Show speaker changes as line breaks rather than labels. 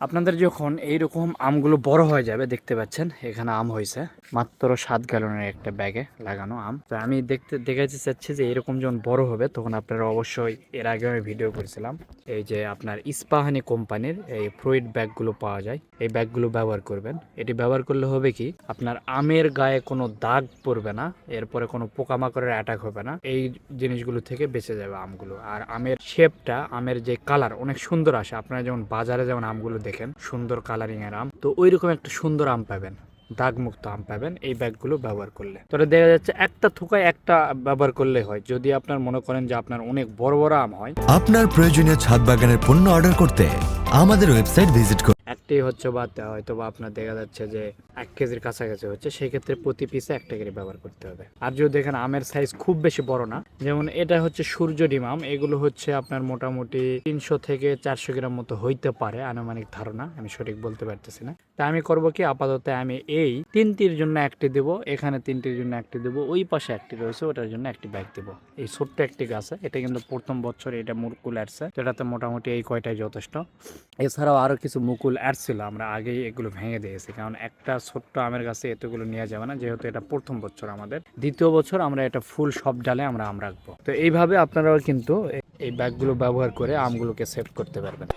আপনাদের যখন এইরকম আমগুলো বড় হয়ে যাবে, দেখতে পাচ্ছেন এখানে আম হয়েছে মাত্র 7 গ্যালনের একটা ব্যাগে লাগানো আম। তো আমি দেখাতে চাচ্ছি যে এরকম যখন বড় হবে তখন আপনারা অবশ্যই, এর আগে আমি ভিডিও করেছিলাম, এই যে আপনার ইস্পাহানি কোম্পানির এই ফ্রুইট ব্যাগগুলো পাওয়া যায়, এই ব্যাগগুলো ব্যবহার করবেন। এটি ব্যবহার করলে হবে কি, আপনার আমের গায়ে কোনো দাগ পড়বে না, এরপরে কোনো পোকামাকড়ের অ্যাটাক হবে না, এই জিনিসগুলো থেকে বেঁচে যাবে আমগুলো। আর আমের শেপটা, আমের যে কালার অনেক সুন্দর আসে, আপনারা যেমন বাজারে যেমন আমগুলো দেখেন সুন্দর কালারিং এর আম, তো ওই রকম একটা সুন্দর আম পাবেন, দাগমুক্ত আম পাবেন এই ব্যাগগুলো ব্যবহার করলে। তবে দেখা যাচ্ছে একটা থোকায় একটা ব্যবহার করলে হয়। যদি আপনার মনে করেন যে আপনার অনেক বড় বড় আম হয়,
আপনার প্রয়োজনীয় ছাদ বাগানের পণ্য অর্ডার করতে আমাদের ওয়েবসাইট ভিজিট করুন।
একটি হচ্ছে বা হয়তো বা আপনার দেখা যাচ্ছে যে 1 কেজির কাছাকাছি হচ্ছে, সেই ক্ষেত্রে প্রতি পিসে 1 করে ব্যবহার করতে হবে। আর যদি দেখেন আমের সাইজ খুব বেশি বড় না, যেমন এটা হচ্ছে সূর্য ডিম আম, এগুলো হচ্ছে আপনার মোটামুটি 300 থেকে 400 গ্রাম মতো হইতে পারে, আনুমানিক ধারণা, আমি সঠিক বলতে পারতেছি না। তা আমি করব কি, আপাতত আমি এই 3টির জন্য একটি দেবো, এখানে 3টির জন্য একটি দেবো, ওই পাশে একটি রয়েছে ওটার জন্য একটি ব্যাগ দেবো। এই ছোট্ট একটি গাছে, এটা কিন্তু প্রথম বছর এটা মুকুল আসছে, যেটাতে মোটামুটি এই কয়টাই যথেষ্ট। এছাড়াও আরো কিছু মুকুল আসছিল, আমরা আগেই এগুলো ভেঙে দিয়েছি, কারণ একটা ছোট্ট আমের গাছে এতগুলো নেওয়া যাবে না, যেহেতু এটা প্রথম বছর আমাদের। দ্বিতীয় বছর আমরা এটা ফুল সব ডালে আমরা আম রাখবো। তো এইভাবে আপনারাও কিন্তু এই ব্যাগগুলো ব্যবহার করে আমগুলোকে সেভ করতে পারবেন।